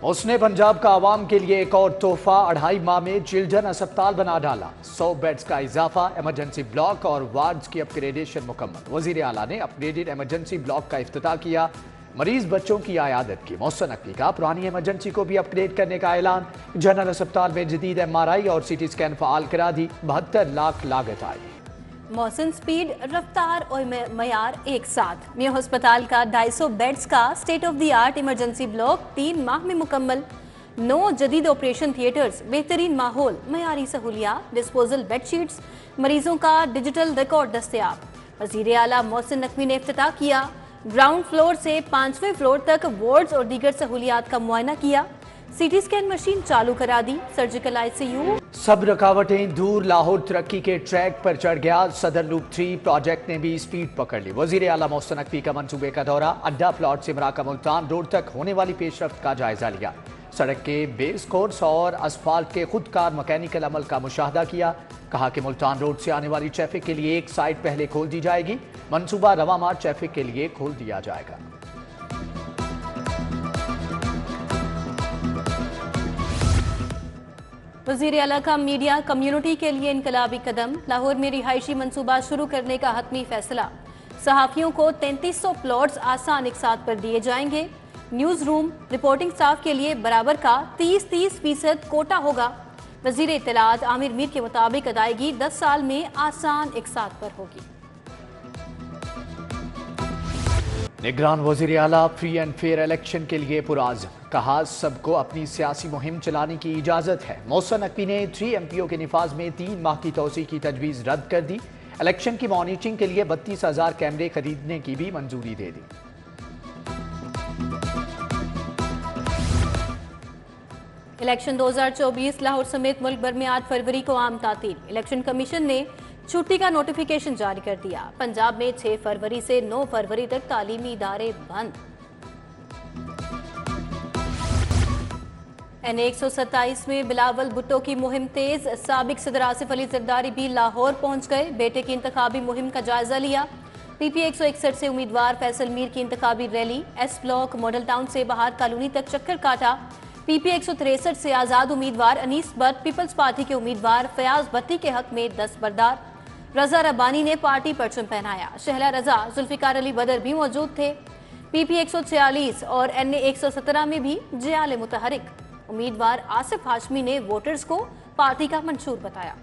उसने पंजाब का आवाम के लिए एक और तोहफा, 2.5 माह में चिल्ड्रन अस्पताल बना डाला। 100 बेड्स का इजाफा, इमरजेंसी ब्लॉक और वार्ड्स की अपग्रेडेशन मुकम्मल। वजीर आला ने अपग्रेडेड इमरजेंसी ब्लॉक का इफ्तिताह किया। मरीज बच्चों की आयादत की। मोहसिन नकवी का पुरानी इमरजेंसी को भी अपग्रेड करने का ऐलान। जनरल अस्पताल में जदीद MRI और CT स्कैन फ़ाल करा दी। 72 लाख लागत आई। मौसम, स्पीड, रफ्तार और मयार एक साथ। मेयो अस्पताल का 250 बेड्स का state of the art emergency block 3 माह में मुकम्मल। 9 जदीद ऑपरेशन थिएटर्स, बेहतरीन माहौल, मयारी सहूलियात, डिस्पोजल बेडशीट्स, मरीजों का डिजिटल रिकॉर्ड दस्तयाब। वजीर आला मोहसिन नकवी ने इफ्तिताह किया। ग्राउंड फ्लोर से 5वें फ्लोर तक वार्ड्स और दीगर सहूलियात का मुआयना किया। CT स्कैन मशीन चालू करा दी। Surgical ICU। सब रुकावटें दूर, लाहौर तरक्की के ट्रैक पर चढ़ गया। सदर लूप 3 प्रोजेक्ट ने भी स्पीड पकड़ ली। वजीर आला मोहसिन नकवी का मंसूबे का दौरा। अड्डा प्लॉट से मराका मुल्तान रोड तक होने वाली पेशरफ्त का जायजा लिया। सड़क के बेस कोर्स और असफाल्ट के खुदकार मैकेनिकल अमल का मुशाहदा किया। कहा कि मुल्तान रोड से आने वाली ट्रैफिक के लिए एक साइड पहले खोल दी जाएगी। मंसूबा रवा मार्ग ट्रैफिक के लिए खोल दिया जाएगा। वज़ीर आला का मीडिया कम्युनिटी के लिए इनकलाबी कदम। लाहौर में रिहायशी मंसूबा शुरू करने का हतमी फैसला। सहाफ़ियों को 3300 प्लॉट्स आसान एक साथ पर दिए जाएंगे। न्यूज़ रूम, रिपोर्टिंग स्टाफ के लिए बराबर का 30% कोटा होगा। वज़ीर इत्तलात आमिर मीर के मुताबिक अदायगी 10 साल में आसान एक साथ पर होगी। निगरान वज़ीर आला फ्री एंड फेयर इलेक्शन के लिए पुराज़्म। कहा सबको अपनी सियासी मुहिम चलाने की इजाज़त है। मोहसिन नकवी ने 3 MPO के निफाज में 3 माह की तोसी की तजवीज़ रद्द कर दी। इलेक्शन की मॉनिटरिंग के लिए 32,000 कैमरे खरीदने की भी मंजूरी दे दी। इलेक्शन 2024 लाहौर समेत मुल्क भर में 8 फरवरी को आम तातील। इलेक्शन कमीशन ने छुट्टी का नोटिफिकेशन जारी कर दिया। पंजाब में 6 फरवरी से 9 फरवरी तक तालीमी इदारे बंद। NA 127 में बिलावल भुट्टो की मुहिम तेज। साबिक सदर आसिफ अली जरदारी भी लाहौर पहुंच गए। बेटे की इंतखाबी मुहिम का जायजा लिया। PP 161 से उम्मीदवार फैसल मीर की इंतखाबी रैली। S ब्लॉक मॉडल टाउन से बाहर कॉलोनी तक चक्कर काटा। PP 163 से आजाद उम्मीदवार अनीस भट्ट पीपल्स पार्टी के उम्मीदवार फयाज भट्टी के हक में दस्तबरदार। रजा रब्बानी ने पार्टी परचम पहनाया। शहला रजा, जुल्फिकार अली बदर भी मौजूद थे। PP 146 और NA 117 में भी जियाल मुतहरिक। उम्मीदवार आसिफ हाशमी ने वोटर्स को पार्टी का मंशूर बताया।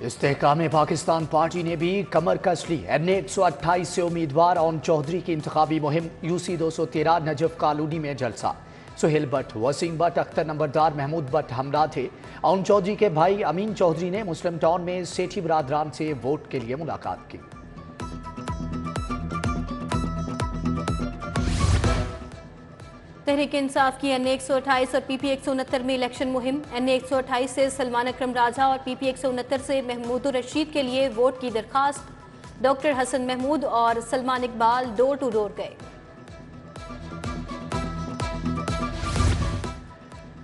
इस्तेहकाम पाकिस्तान पार्टी ने भी कमर कस ली। NA 128 से उम्मीदवार ओन चौधरी की इंतखाबी मुहिम। UC 213 नजफ कॉलोनी में जलसा। सुहेल भट्ट, वसीम भट्ट, अख्तर नंबरदार, महमूद भट्ट हमरा थे। ओन चौधरी के भाई अमीन चौधरी ने मुस्लिम टाउन में सेठी बरादरान से वोट के लिए मुलाकात की। तहरीक इंसाफ की NA 128 और PP 169 में इलेक्शन मुहिम। NA 128 से सलमान अकरम राजा और PP 169 से महमूद रशीद के लिए वोट की दरखास्त। डॉक्टर हसन महमूद और Salman Iqbal door to door गए।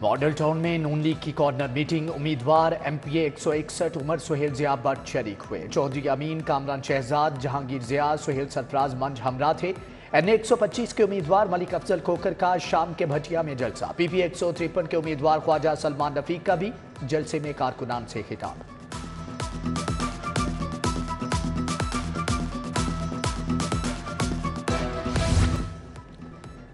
मॉडल टाउन में नून लीग की कॉर्नर मीटिंग। उम्मीदवार MPA 161 उमर सुहेल जिया भट्ट शरीक हुए। चौधरी अमीन, कामरान शहजाद, जहांगीर जिया, सुहेल सरफराज मंज हमरा थे। NA 125 के उम्मीदवार मलिक अफजल खोकर का शाम के भटिया में जलसा। PP 153 के उम्मीदवार ख्वाजा सलमान रफीक का भी जलसे में कारकुनान से खिताब।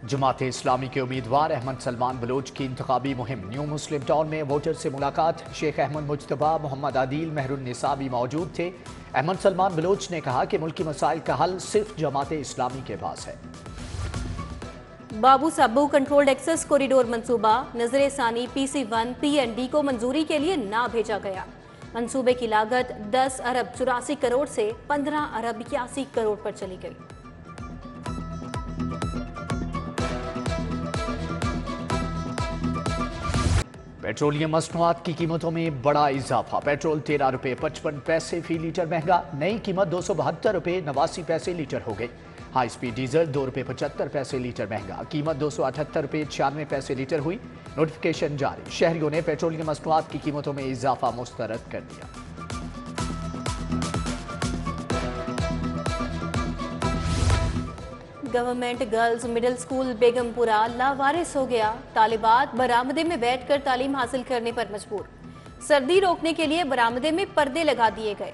जमात इस्लामी के उम्मीदवार अहमद सलमान बलोच की इंतखाबी मुहिम। न्यू मुस्लिम टाउन में वोटर से मुलाकात। शेख अहमद मुज्तबा, मोहम्मद आदिल, मेहरुन्निसा भी मौजूद थे। अहमद सलमान बलोच ने कहा कि मुल्की मसाइल का हल सिर्फ जमात इस्लामी के पास है। बाबू साबू कंट्रोल्ड एक्सेस कॉरिडोर मंसूबा। नजर सानी PC1 P&D को मंजूरी के लिए ना भेजा गया। मंसूबे की लागत 10 अरब 84 करोड़ से 15 अरब 81 करोड़ पर चली गई। पेट्रोलियम मसनूआत की कीमतों में बड़ा इजाफा। पेट्रोल 13 रुपये 55 पैसे फी लीटर महंगा। नई कीमत 272 रुपये 89 पैसे लीटर हो गई। हाई स्पीड डीजल 2 रुपये 75 पैसे लीटर महंगा। कीमत 278 रुपये 96 पैसे लीटर हुई। नोटिफिकेशन जारी। शहरियों ने पेट्रोलियम मसनूआत की कीमतों में इजाफा मुस्तरद कर दिया। Government girls middle school Begumpura लावारिस हो गया। तालिबात बरामदे में बैठकर तालीम हासिल करने पर मजबूर। सर्दी रोकने के लिए बरामदे में पर्दे लगा दिए गए।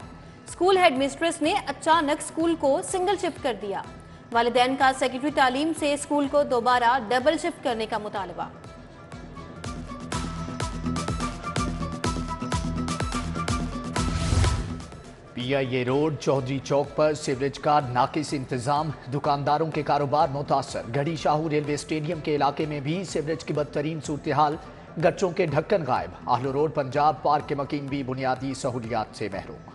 स्कूल हेडमिस्ट्रेस ने अचानक स्कूल को सिंगल शिफ्ट कर दिया। वालिदैन का सेक्रेटरी तालीम से स्कूल को दोबारा डबल शिफ्ट करने का मुतालबा। पीआईए रोड चौधरी चौक पर सीवरेज का नाकिस इंतजाम, दुकानदारों के कारोबार मुतासर। गढ़ी शाहू रेलवे स्टेडियम के इलाके में भी सीवरेज की बदतरीन सूरत हाल, गच्चों के ढक्कन गायब। आहलो रोड पंजाब पार्क के मकीन भी बुनियादी सहूलियात से महरूम।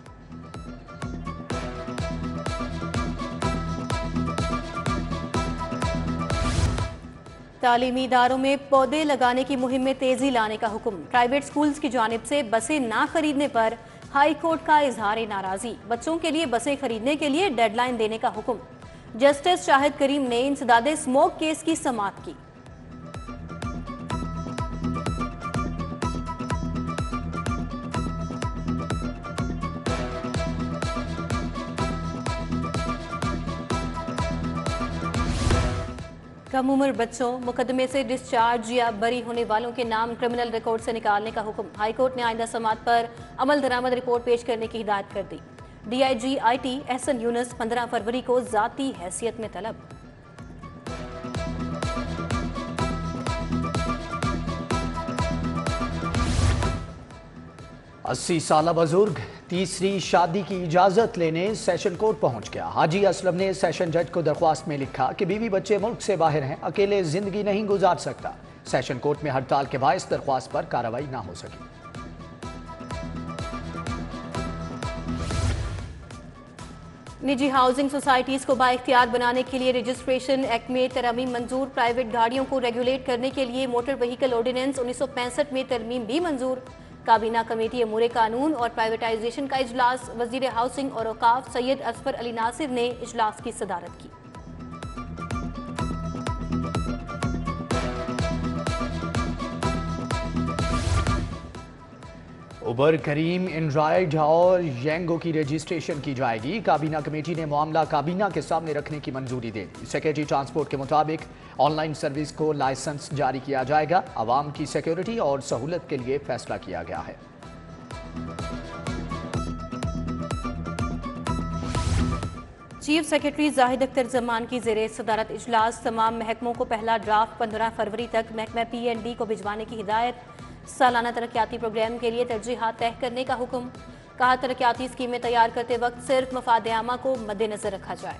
तालीमी इदारों में पौधे लगाने की मुहिम में तेजी लाने का हुक्म। प्राइवेट स्कूल्स की जानिब से बसें ना खरीदने पर हाई कोर्ट का इजहार नाराजी। बच्चों के लिए बसें खरीदने के लिए डेडलाइन देने का हुक्म। जस्टिस शाहिद करीम ने इंसदादे स्मोक केस की समाअत की। कम उम्र बच्चों मुकदमे से डिस्चार्ज या बरी होने वालों के नाम क्रिमिनल रिकॉर्ड से निकालने का हुक्म। हाईकोर्ट ने आइंदा समाअत पर अमल दरामद रिपोर्ट पेश करने की हिदायत कर दी। डीआईजी आईटी एहसन यूनुस 15 फरवरी को जाती हैसियत में तलब। अस्सी साला बुजुर्ग तीसरी शादी की इजाजत लेने सेशन कोर्ट पहुंच गया। हाजी असलम ने सेशन जज को दरख्वास्त में लिखा कि बीवी बच्चे मुल्क से बाहर हैं, अकेले जिंदगी नहीं गुजार सकता। सेशन कोर्ट में हड़ताल के बायस दरख्वास्त पर कार्रवाई ना हो सकी। निजी हाउसिंग सोसाइटीज को बाइख्तियार बनाने के लिए रजिस्ट्रेशन एक्ट में तरमीम मंजूर। प्राइवेट गाड़ियों को रेगुलेट करने के लिए मोटर व्हीकल ऑर्डिनेंस 1965 में तरमीम भी मंजूर। काबीना कमेटी अमूर कानून और प्राइवेटाइजेशन का इजलास। वजीर हाउसिंग और औकाफ सैयद असफर अली नासिर ने इजलास की सदारत की। उबर, करीम, एंड्राइड और येंगो की रजिस्ट्रेशन की जाएगी। काबीना कमेटी ने मामला काबीना के सामने रखने की मंजूरी दे दी। सेक्रेटरी ट्रांसपोर्ट के मुताबिक ऑनलाइन सर्विस को लाइसेंस जारी किया जाएगा। आवाम की सिक्योरिटी और सहूलत के लिए फैसला किया गया है। चीफ सेक्रेटरी जाहिद अख्तर जमान की ज़ेरे सदारत इजलास। तमाम महकमों को पहला ड्राफ्ट 15 फरवरी तक महकमा PND को भिजवाने की हिदायत। सालाना तरक्याती प्रोग्राम के लिए तरजीहात तय करने का हुक्म। कहा तरक्याती स्कीमें तैयार करते वक्त सिर्फ मफाद आमा को मद्देनजर रखा जाए।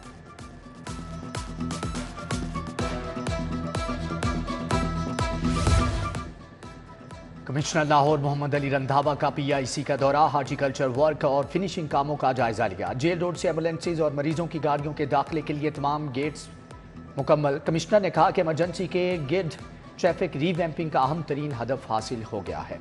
कमिश्नर लाहौर मोहम्मद अली रंधावा का PIC का दौरा। हार्टिकल्चर वर्क और फिनिशिंग कामों का जायजा लिया। जेल रोड से एम्बुलेंसेज और मरीजों की गाड़ियों के दाखिले के लिए तमाम गेट्स मुकम्मल। कमिश्नर ने कहा कि इमरजेंसी के गिर्द ट्रैफिक रीवैम्पिंग का अहम तरीन हदफ हासिल हो गया है।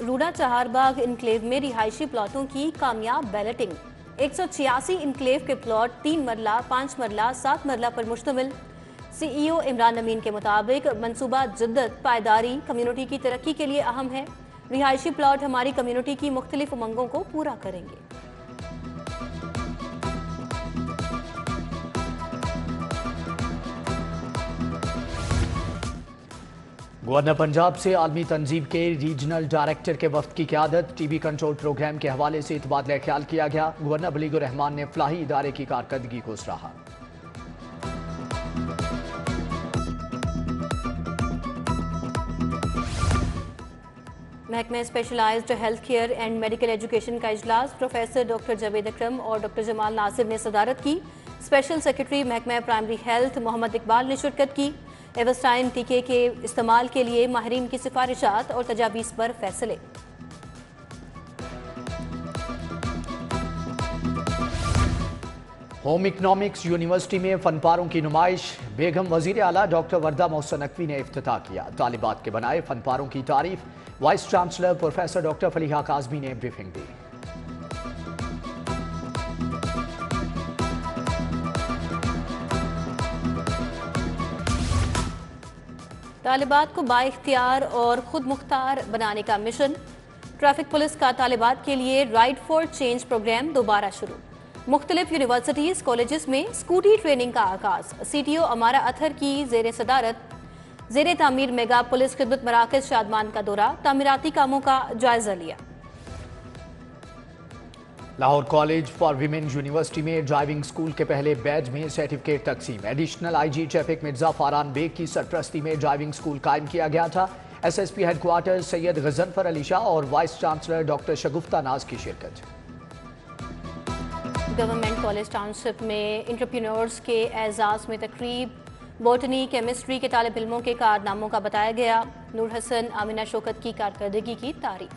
रूड़ा चहारबाग इनक्लेव में रिहायशी प्लॉटों की कामयाब बैलेटिंग। 186 इनक्लेव के प्लॉट 3 मरला, 5 मरला, 7 मरला पर मुश्तमिल। CEO इमरान अमीन के मुताबिक मंसूबा जिद्दत पायदारी कम्युनिटी की तरक्की के लिए अहम है। रिहायशी प्लॉट हमारी कम्युनिटी की मुख्तलिफ उमंगों को पूरा करेंगे। गवर्नर पंजाब से आलमी तंजीम के रीजनल डायरेक्टर के वफ्द की क़यादत। TB कंट्रोल प्रोग्राम के हवाले से तबादला ख्याल किया गया। गवर्नर बलीगुर रहमान ने फलाही इदारे की कारकर्दगी को सराहा। महकमे specialised health care and medical education का इजलास। प्रोफेसर डॉक्टर जावेद अकरम और डॉक्टर जमाल नासिर ने सदारत की। स्पेशल सेक्रेटरी महकमा प्राइमरी हेल्थ मोहम्मद इकबाल ने शिरकत की। एवस्टाइन टीके के इस्तेमाल के लिए माहिरीन की सिफारिशात और तजावीज़ पर फैसले। होम इकनॉमिक्स यूनिवर्सिटी में फनपारों की नुमाइश। बेगम वजीर आला डॉक्टर वर्दा मोहसन नकवी ने इफ्तिताह किया। तालिबात के बनाए फनपारों की तारीफ vice chancellor professor doctor Faliha Kazmi ने ब्रीफिंग दी। तालिबात को बाइख्तियार और खुद मुख्तार बनाने का मिशन। ट्रैफिक पुलिस का तालिबात के लिए राइड फॉर चेंज प्रोग्राम दोबारा शुरू। मुख्तलिफ यूनिवर्सिटीज कॉलेजेस में स्कूटी ट्रेनिंग का आगाज। CTO अमारा अथर की जेर तामीर मेगा पुलिस खिदमत मराकज शादमान का दौरा, तामीराती कामों का जायजा लिया। Lahore college for women university में ड्राइविंग स्कूल के पहले बैच में सर्टिफिकेट तकसीम। Additional IG traffic Mirza Faran Baig की सरपरस्ती में ड्राइविंग स्कूल कायम किया गया था। SSP हेडक्वार्टर सैयद गजनफर अली शाह और वाइस चांसलर डॉक्टर शगुफ्ता नाज की शिरकत। गवर्नमेंट कॉलेज टाउनशिप में एंटरप्रेन्योर्स के एजाज में तकरीब। बॉटनी केमिस्ट्री के तालिब इल्मों के कारनामों का बताया गया। नूर हसन आमिना शौकत की कारकर्दगी की तारीफ।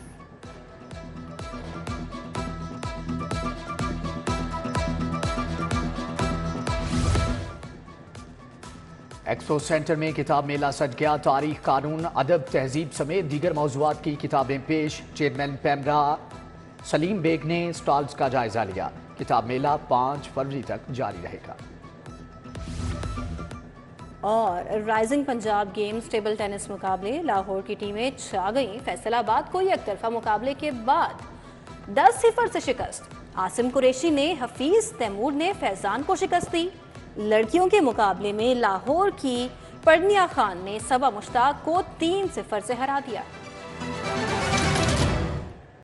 एक्सपो सेंटर में किताब मेला सज गया। तारीख, कानून, अदब, तहजीब समेत दीगर मौज़ूआत की किताबें पेश। चेयरमैन पैमरा सलीम बेग ने स्टॉल्स का जायजा लिया। किताब मेला 5 फरवरी तक जारी रहेगा। और rising Punjab games table tennis मुकाबले, लाहौर की टीमें छा गईं। फैसलाबाद को एक तरफा मुकाबले के बाद 10-0 से शिकस्त। आसिम कुरैशी ने हफीज तैमूर ने फैजान को शिकस्त दी। लड़कियों के मुकाबले में लाहौर की परनिया खान ने सबा मुश्ताक को 3-0 से हरा दिया।